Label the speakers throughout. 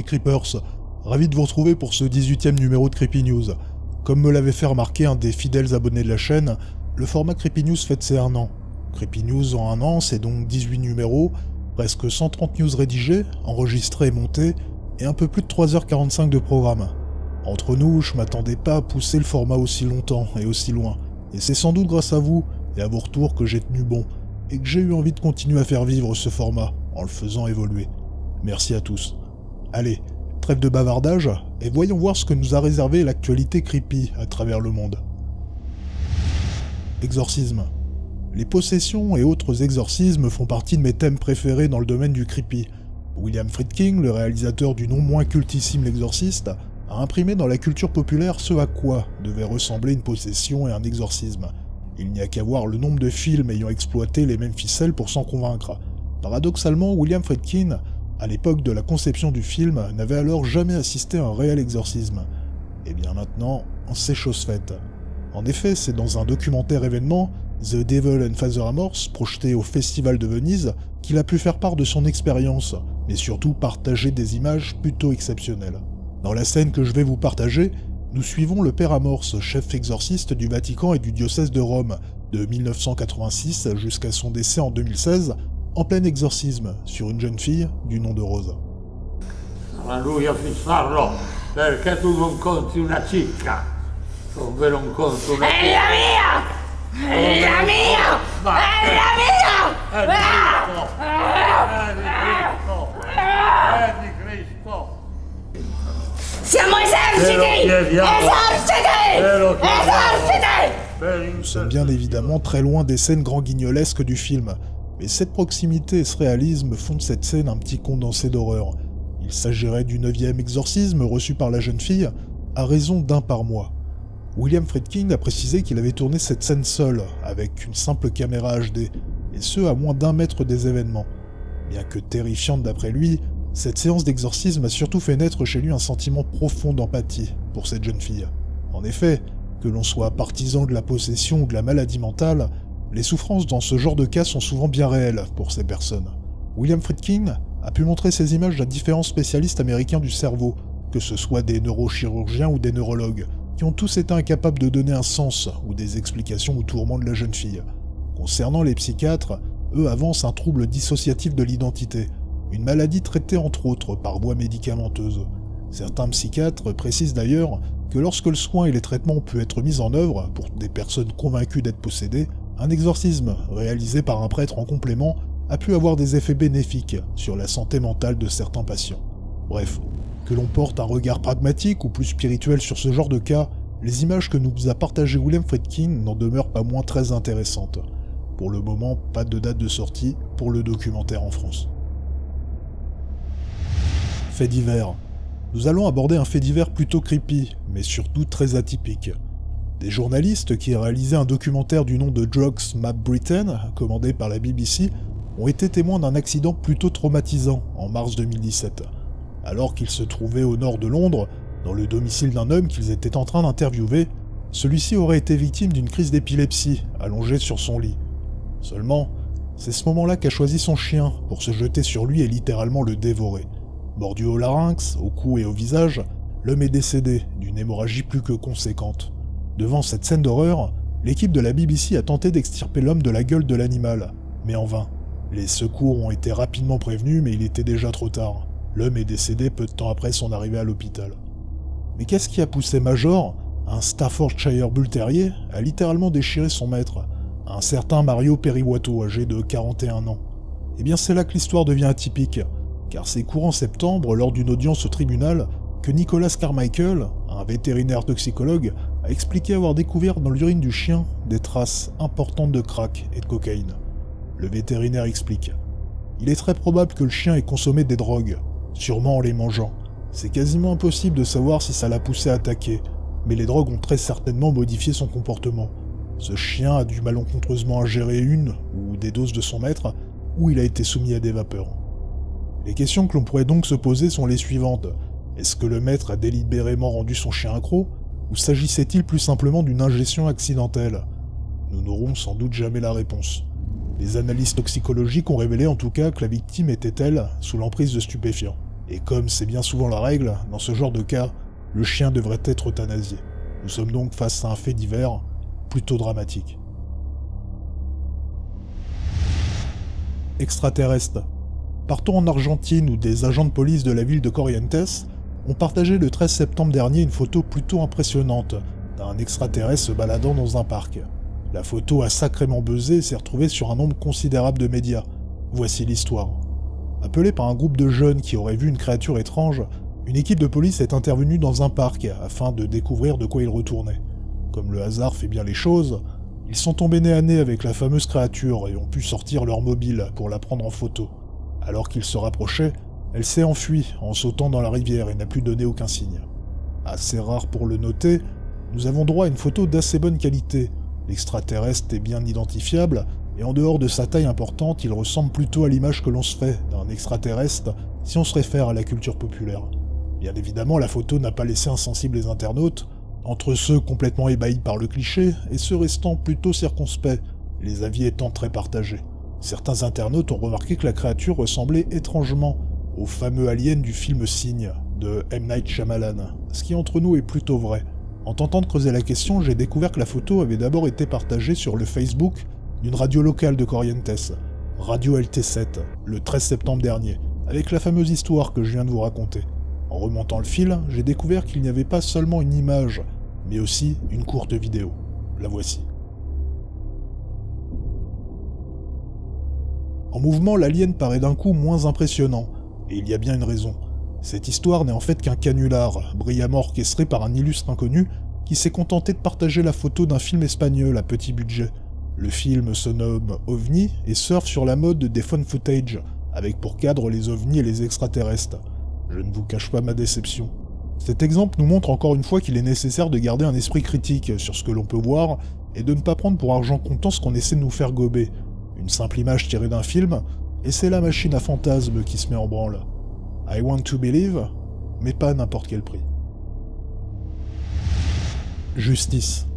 Speaker 1: Creepers, ravi de vous retrouver pour ce 18e numéro de Creepy News. Comme me l'avait fait remarquer un des fidèles abonnés de la chaîne, le format Creepy News fête ses 1 an. Creepy News en 1 an, c'est donc 18 numéros, presque 130 news rédigées, enregistrées et montées, et un peu plus de 3h45 de programme. Entre nous, je m'attendais pas à pousser le format aussi longtemps et aussi loin, et c'est sans doute grâce à vous et à vos retours que j'ai tenu bon, et que j'ai eu envie de continuer à faire vivre ce format, en le faisant évoluer. Merci à tous. Allez, trêve de bavardage, et voyons voir ce que nous a réservé l'actualité creepy à travers le monde. Exorcisme. Les possessions et autres exorcismes font partie de mes thèmes préférés dans le domaine du creepy. William Friedkin, le réalisateur du non moins cultissime L'Exorciste, a imprimé dans la culture populaire ce à quoi devait ressembler une possession et un exorcisme. Il n'y a qu'à voir le nombre de films ayant exploité les mêmes ficelles pour s'en convaincre. Paradoxalement, William Friedkin, à l'époque de la conception du film, n'avait alors jamais assisté à un réel exorcisme. Et bien maintenant, c'est chose faite. En effet, c'est dans un documentaire événement, The Devil and Father Amorth, projeté au Festival de Venise, qu'il a pu faire part de son expérience, mais surtout partager des images plutôt exceptionnelles. Dans la scène que je vais vous partager, nous suivons le père Amorth, chef exorciste du Vatican et du diocèse de Rome, de 1986 jusqu'à son décès en 2016, en plein exorcisme sur une jeune fille du nom de Rosa.
Speaker 2: A lui a fissarlo perché tu non conti una cicca, ovvero non conti una cicca.
Speaker 3: È la mia! È la mia! È la mia!
Speaker 2: È di Cristo!
Speaker 3: Siamo eserciti! Eserciti!
Speaker 1: Nous sommes bien évidemment très loin des scènes grand guignolesques du film, mais cette proximité et ce réalisme font de cette scène un petit condensé d'horreur. Il s'agirait du 9e exorcisme reçu par la jeune fille, à raison d'1 par mois. William Friedkin a précisé qu'il avait tourné cette scène seul, avec une simple caméra HD, et ce à moins d'1 mètre des événements. Bien que terrifiante d'après lui, cette séance d'exorcisme a surtout fait naître chez lui un sentiment profond d'empathie pour cette jeune fille. En effet, que l'on soit partisan de la possession ou de la maladie mentale, les souffrances dans ce genre de cas sont souvent bien réelles pour ces personnes. William Friedkin a pu montrer ces images à différents spécialistes américains du cerveau, que ce soit des neurochirurgiens ou des neurologues, qui ont tous été incapables de donner un sens ou des explications aux tourments de la jeune fille. Concernant les psychiatres, eux avancent un trouble dissociatif de l'identité, une maladie traitée entre autres par voie médicamenteuse. Certains psychiatres précisent d'ailleurs que lorsque le soin et les traitements ont pu être mis en œuvre pour des personnes convaincues d'être possédées, un exorcisme, réalisé par un prêtre en complément, a pu avoir des effets bénéfiques sur la santé mentale de certains patients. Bref, que l'on porte un regard pragmatique ou plus spirituel sur ce genre de cas, les images que nous a partagées William Friedkin n'en demeurent pas moins très intéressantes. Pour le moment, pas de date de sortie pour le documentaire en France. Fait divers. Nous allons aborder un fait divers plutôt creepy, mais surtout très atypique. Des journalistes qui réalisaient un documentaire du nom de Drugs Map Britain, commandé par la BBC, ont été témoins d'un accident plutôt traumatisant en mars 2017. Alors qu'ils se trouvaient au nord de Londres, dans le domicile d'un homme qu'ils étaient en train d'interviewer, celui-ci aurait été victime d'une crise d'épilepsie, allongé sur son lit. Seulement, c'est ce moment-là qu'a choisi son chien pour se jeter sur lui et littéralement le dévorer. Mordu au larynx, au cou et au visage, l'homme est décédé d'une hémorragie plus que conséquente. Devant cette scène d'horreur, l'équipe de la BBC a tenté d'extirper l'homme de la gueule de l'animal, mais en vain. Les secours ont été rapidement prévenus, mais il était déjà trop tard. L'homme est décédé peu de temps après son arrivée à l'hôpital. Mais qu'est-ce qui a poussé Major, un Staffordshire Bull Terrier, à littéralement déchirer son maître, un certain Mario Periwato, âgé de 41 ans? Eh bien c'est là que l'histoire devient atypique, car c'est courant septembre, lors d'une audience au tribunal, que Nicholas Carmichael, un vétérinaire toxicologue, a expliqué avoir découvert dans l'urine du chien des traces importantes de crack et de cocaïne. Le vétérinaire explique. Il est très probable que le chien ait consommé des drogues, sûrement en les mangeant. C'est quasiment impossible de savoir si ça l'a poussé à attaquer, mais les drogues ont très certainement modifié son comportement. Ce chien a dû malencontreusement ingérer une ou des doses de son maître, ou il a été soumis à des vapeurs. Les questions que l'on pourrait donc se poser sont les suivantes. Est-ce que le maître a délibérément rendu son chien accro, ou s'agissait-il plus simplement d'une ingestion accidentelle? Nous n'aurons sans doute jamais la réponse. Les analyses toxicologiques ont révélé en tout cas que la victime était, elle, sous l'emprise de stupéfiants. Et comme c'est bien souvent la règle, dans ce genre de cas, le chien devrait être euthanasié. Nous sommes donc face à un fait divers plutôt dramatique. Extraterrestre. Partons en Argentine où des agents de police de la ville de Corrientes ont partagé le 13 septembre dernier une photo plutôt impressionnante d'un extraterrestre se baladant dans un parc. La photo a sacrément buzzé et s'est retrouvée sur un nombre considérable de médias. Voici l'histoire. Appelé par un groupe de jeunes qui auraient vu une créature étrange, une équipe de police est intervenue dans un parc afin de découvrir de quoi ils retournaient. Comme le hasard fait bien les choses, ils sont tombés nez à nez avec la fameuse créature et ont pu sortir leur mobile pour la prendre en photo. Alors qu'ils se rapprochaient, elle s'est enfuie en sautant dans la rivière et n'a plus donné aucun signe. Assez rare pour le noter, nous avons droit à une photo d'assez bonne qualité. L'extraterrestre est bien identifiable, et en dehors de sa taille importante, il ressemble plutôt à l'image que l'on se fait d'un extraterrestre si on se réfère à la culture populaire. Bien évidemment, la photo n'a pas laissé insensibles les internautes, entre ceux complètement ébahis par le cliché et ceux restant plutôt circonspects, les avis étant très partagés. Certains internautes ont remarqué que la créature ressemblait étrangement au fameux alien du film Signe de M. Night Shyamalan, ce qui entre nous est plutôt vrai. En tentant de creuser la question, j'ai découvert que la photo avait d'abord été partagée sur le Facebook d'une radio locale de Corrientes, Radio LT7, le 13 septembre dernier, avec la fameuse histoire que je viens de vous raconter. En remontant le fil, j'ai découvert qu'il n'y avait pas seulement une image, mais aussi une courte vidéo. La voici. En mouvement, l'alien paraît d'un coup moins impressionnant, et il y a bien une raison. Cette histoire n'est en fait qu'un canular, brillamment orchestré par un illustre inconnu qui s'est contenté de partager la photo d'un film espagnol à petit budget. Le film se nomme OVNI et surfe sur la mode des fun footage, avec pour cadre les ovnis et les extraterrestres. Je ne vous cache pas ma déception. Cet exemple nous montre encore une fois qu'il est nécessaire de garder un esprit critique sur ce que l'on peut voir et de ne pas prendre pour argent comptant ce qu'on essaie de nous faire gober. Une simple image tirée d'un film, et c'est la machine à fantasmes qui se met en branle. I want to believe, mais pas à n'importe quel prix. Justice.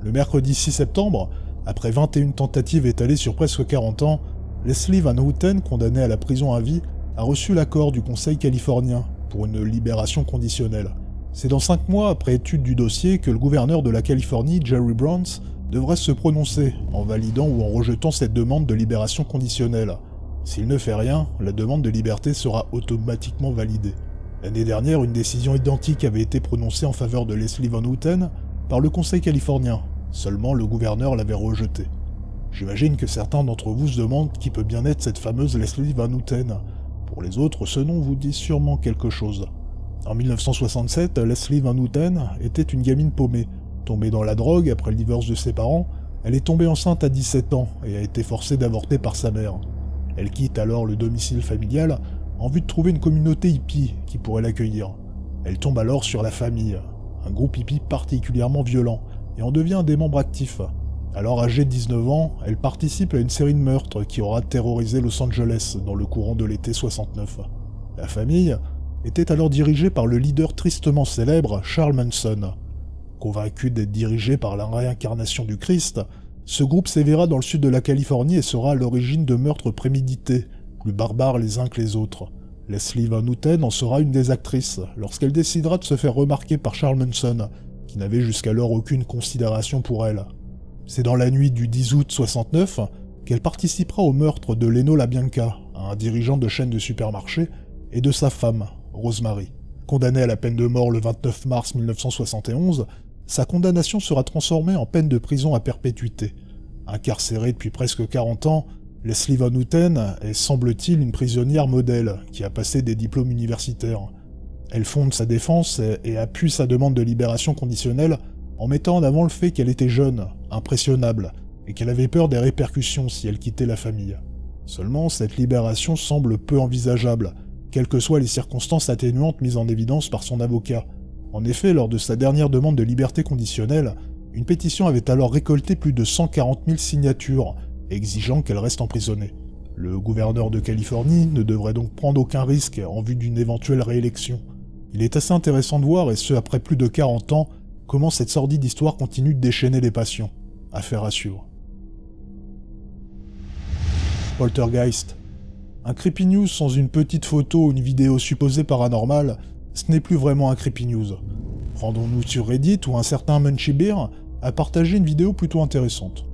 Speaker 1: Le mercredi 6 septembre, après 21 tentatives étalées sur presque 40 ans, Leslie Van Houten, condamné à la prison à vie, a reçu l'accord du Conseil californien pour une libération conditionnelle. C'est dans 5 mois après étude du dossier que le gouverneur de la Californie, Jerry Brown, devrait se prononcer en validant ou en rejetant cette demande de libération conditionnelle. S'il ne fait rien, la demande de liberté sera automatiquement validée. L'année dernière, une décision identique avait été prononcée en faveur de Leslie Van Houten par le Conseil californien. Seulement, le gouverneur l'avait rejetée. J'imagine que certains d'entre vous se demandent qui peut bien être cette fameuse Leslie Van Houten. Pour les autres, ce nom vous dit sûrement quelque chose. En 1967, Leslie Van Houten était une gamine paumée. Tombée dans la drogue après le divorce de ses parents, elle est tombée enceinte à 17 ans et a été forcée d'avorter par sa mère. Elle quitte alors le domicile familial en vue de trouver une communauté hippie qui pourrait l'accueillir. Elle tombe alors sur la famille, un groupe hippie particulièrement violent, et en devient un des membres actifs. Alors âgée de 19 ans, elle participe à une série de meurtres qui aura terrorisé Los Angeles dans le courant de l'été 69. La famille était alors dirigée par le leader tristement célèbre Charles Manson. Convaincu d'être dirigé par la réincarnation du Christ, ce groupe sévira dans le sud de la Californie et sera à l'origine de meurtres prémédités, plus barbares les uns que les autres. Leslie Van Houten en sera une des actrices, lorsqu'elle décidera de se faire remarquer par Charles Manson, qui n'avait jusqu'alors aucune considération pour elle. C'est dans la nuit du 10 août 69 qu'elle participera au meurtre de Leno LaBianca, un dirigeant de chaîne de supermarché, et de sa femme, Rosemary. Condamnée à la peine de mort le 29 mars 1971, sa condamnation sera transformée en peine de prison à perpétuité. Incarcérée depuis presque 40 ans, Leslie Van Houten est, semble-t-il, une prisonnière modèle qui a passé des diplômes universitaires. Elle fonde sa défense et appuie sa demande de libération conditionnelle en mettant en avant le fait qu'elle était jeune, impressionnable, et qu'elle avait peur des répercussions si elle quittait la famille. Seulement, cette libération semble peu envisageable, quelles que soient les circonstances atténuantes mises en évidence par son avocat. En effet, lors de sa dernière demande de liberté conditionnelle, une pétition avait alors récolté plus de 140 000 signatures, exigeant qu'elle reste emprisonnée. Le gouverneur de Californie ne devrait donc prendre aucun risque en vue d'une éventuelle réélection. Il est assez intéressant de voir, et ce après plus de 40 ans, comment cette sordide histoire continue de déchaîner les passions. Affaire à suivre. Poltergeist. Un creepy news sans une petite photo ou une vidéo supposée paranormale, ce n'est plus vraiment un creepy news. Rendons-nous sur Reddit où un certain Munchy Bear a partagé une vidéo plutôt intéressante.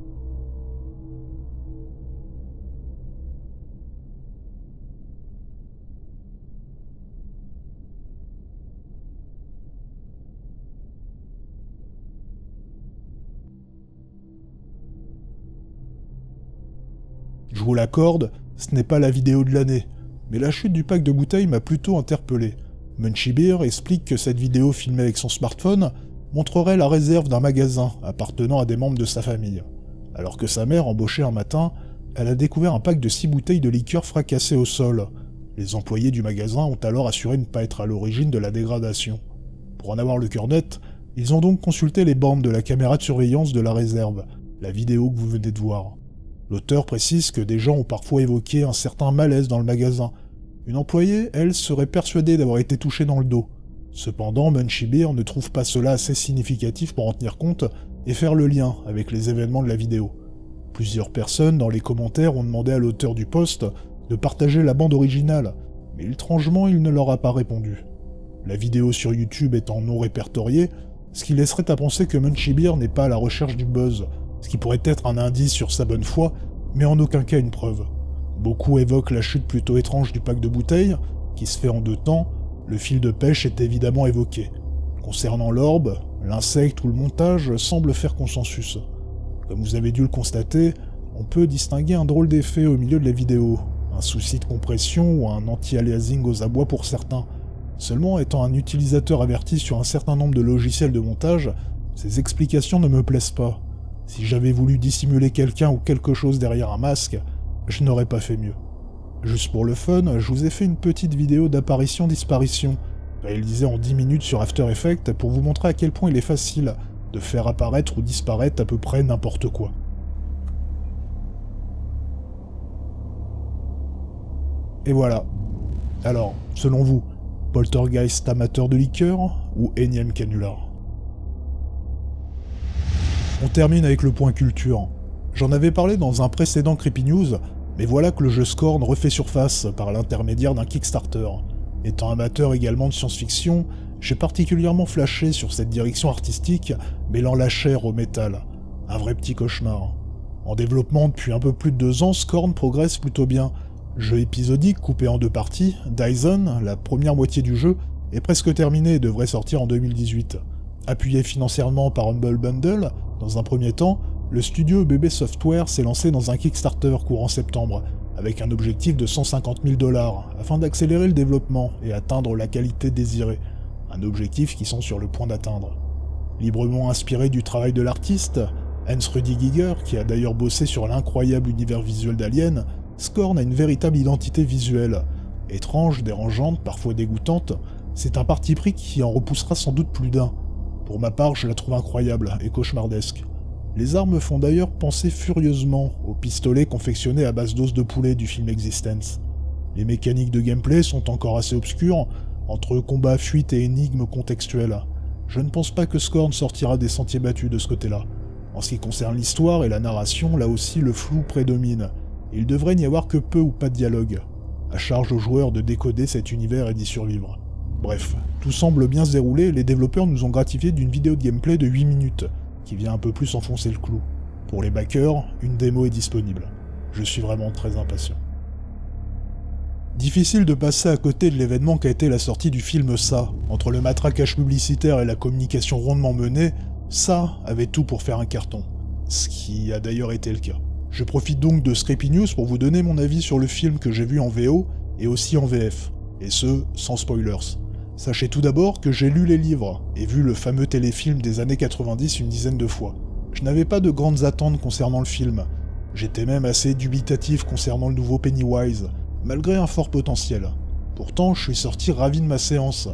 Speaker 1: Je vous l'accorde, ce n'est pas la vidéo de l'année, mais la chute du pack de bouteilles m'a plutôt interpellé. Munchy Bear explique que cette vidéo filmée avec son smartphone montrerait la réserve d'un magasin appartenant à des membres de sa famille. Alors que sa mère, embauchée un matin, elle a découvert un pack de 6 bouteilles de liqueur fracassées au sol. Les employés du magasin ont alors assuré ne pas être à l'origine de la dégradation. Pour en avoir le cœur net, ils ont donc consulté les bandes de la caméra de surveillance de la réserve, la vidéo que vous venez de voir. L'auteur précise que des gens ont parfois évoqué un certain malaise dans le magasin. Une employée, elle, serait persuadée d'avoir été touchée dans le dos. Cependant, Munchy Bear ne trouve pas cela assez significatif pour en tenir compte et faire le lien avec les événements de la vidéo. Plusieurs personnes dans les commentaires ont demandé à l'auteur du post de partager la bande originale, mais étrangement il ne leur a pas répondu. La vidéo sur YouTube étant non répertoriée, ce qui laisserait à penser que Munchy Bear n'est pas à la recherche du buzz, ce qui pourrait être un indice sur sa bonne foi, mais en aucun cas une preuve. Beaucoup évoquent la chute plutôt étrange du pack de bouteilles, qui se fait en 2 temps, le fil de pêche est évidemment évoqué. Concernant l'orbe, l'insecte ou le montage semblent faire consensus. Comme vous avez dû le constater, on peut distinguer un drôle d'effet au milieu de la vidéo, un souci de compression ou un anti-aliasing aux abois pour certains. Seulement, étant un utilisateur averti sur un certain nombre de logiciels de montage, ces explications ne me plaisent pas. Si j'avais voulu dissimuler quelqu'un ou quelque chose derrière un masque, je n'aurais pas fait mieux. Juste pour le fun, je vous ai fait une petite vidéo d'apparition-disparition, réalisée en 10 minutes sur After Effects pour vous montrer à quel point il est facile de faire apparaître ou disparaître à peu près n'importe quoi. Et voilà. Alors, selon vous, poltergeist amateur de liqueur ou énième canular ? On termine avec le point culture. J'en avais parlé dans un précédent Creepy News, mais voilà que le jeu Scorn refait surface par l'intermédiaire d'un Kickstarter. Étant amateur également de science-fiction, j'ai particulièrement flashé sur cette direction artistique mêlant la chair au métal. Un vrai petit cauchemar. En développement depuis un peu plus de 2 ans, Scorn progresse plutôt bien. Jeu épisodique coupé en 2 parties, Dyson, la première moitié du jeu, est presque terminé et devrait sortir en 2018. Appuyé financièrement par Humble Bundle, dans un premier temps, le studio BB Software s'est lancé dans un Kickstarter courant septembre, avec un objectif de 150 000 $, afin d'accélérer le développement et atteindre la qualité désirée, un objectif qu'ils sont sur le point d'atteindre. Librement inspiré du travail de l'artiste, Hans Rudi Giger, qui a d'ailleurs bossé sur l'incroyable univers visuel d'Alien, Scorn a une véritable identité visuelle. Étrange, dérangeante, parfois dégoûtante, c'est un parti pris qui en repoussera sans doute plus d'un. Pour ma part, je la trouve incroyable et cauchemardesque. Les armes font d'ailleurs penser furieusement aux pistolets confectionnés à base d'os de poulet du film Existence. Les mécaniques de gameplay sont encore assez obscures, entre combat, fuite et énigmes contextuelles. Je ne pense pas que Scorn sortira des sentiers battus de ce côté-là. En ce qui concerne l'histoire et la narration, là aussi le flou prédomine. Il devrait n'y avoir que peu ou pas de dialogue. À charge aux joueurs de décoder cet univers et d'y survivre. Bref, tout semble bien se dérouler et les développeurs nous ont gratifié d'une vidéo de gameplay de 8 minutes, qui vient un peu plus enfoncer le clou. Pour les backers, une démo est disponible. Je suis vraiment très impatient. Difficile de passer à côté de l'événement qu'a été la sortie du film Ça. Entre le matraquage publicitaire et la communication rondement menée, Ça avait tout pour faire un carton. Ce qui a d'ailleurs été le cas. Je profite donc de Creepy News pour vous donner mon avis sur le film que j'ai vu en VO et aussi en VF. Et ce, sans spoilers. Sachez tout d'abord que j'ai lu les livres et vu le fameux téléfilm des années 90 une dizaine de fois. Je n'avais pas de grandes attentes concernant le film. J'étais même assez dubitatif concernant le nouveau Pennywise, malgré un fort potentiel. Pourtant, je suis sorti ravi de ma séance.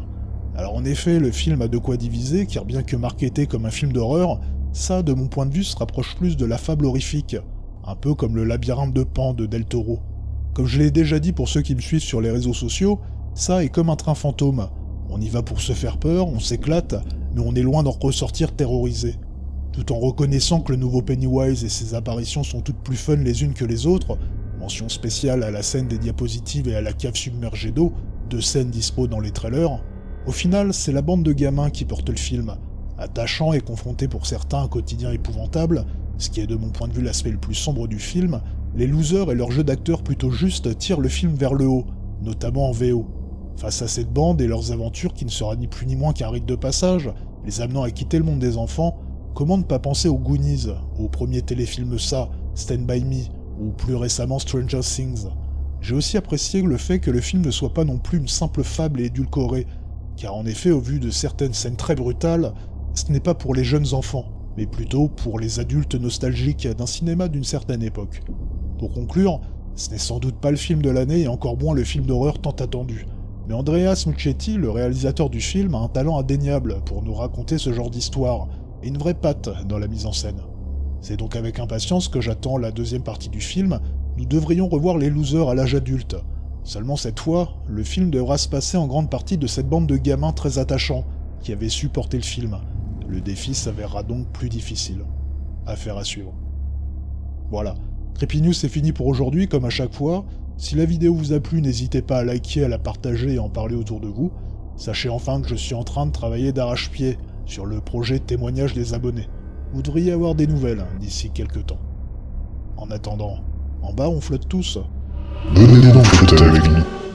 Speaker 1: Alors en effet, le film a de quoi diviser, car bien que marketé comme un film d'horreur, ça, de mon point de vue, se rapproche plus de la fable horrifique, un peu comme le labyrinthe de Pan de Del Toro. Comme je l'ai déjà dit pour ceux qui me suivent sur les réseaux sociaux, ça est comme un train fantôme. On y va pour se faire peur, on s'éclate, mais on est loin d'en ressortir terrorisé. Tout en reconnaissant que le nouveau Pennywise et ses apparitions sont toutes plus fun les unes que les autres, Mention spéciale à la scène des diapositives et à la cave submergée d'eau, 2 scènes dispo dans les trailers. Au final, c'est la bande de gamins qui porte le film, attachant et confronté pour certains à un quotidien épouvantable, ce qui est de mon point de vue l'aspect le plus sombre du film. Les losers et leur jeu d'acteurs plutôt juste tirent le film vers le haut, notamment en VO. Face à cette bande et leurs aventures qui ne sera ni plus ni moins qu'un rite de passage, les amenant à quitter le monde des enfants, comment ne pas penser aux Goonies, au premier téléfilm Ça, Stand By Me, ou plus récemment Stranger Things. J'ai aussi apprécié le fait que le film ne soit pas non plus une simple fable et édulcorée, car en effet, au vu de certaines scènes très brutales, ce n'est pas pour les jeunes enfants, mais plutôt pour les adultes nostalgiques d'un cinéma d'une certaine époque. Pour conclure, ce n'est sans doute pas le film de l'année et encore moins le film d'horreur tant attendu, mais Andreas Muschietti, le réalisateur du film, a un talent indéniable pour nous raconter ce genre d'histoire, et une vraie patte dans la mise en scène. C'est donc avec impatience que j'attends la deuxième partie du film. Nous devrions revoir les losers à l'âge adulte. Seulement cette fois, le film devra se passer en grande partie de cette bande de gamins très attachants, qui avaient su porter le film. Le défi s'avérera donc plus difficile. Affaire à suivre. Voilà, Creepy News c'est fini pour aujourd'hui, comme à chaque fois. Si la vidéo vous a plu, n'hésitez pas à liker, à la partager et à en parler autour de vous. Sachez enfin que je suis en train de travailler d'arrache-pied sur le projet témoignage des abonnés. Vous devriez avoir des nouvelles d'ici quelques temps. En attendant, en bas on flotte tous.
Speaker 4: Venez donc flotter avec nous.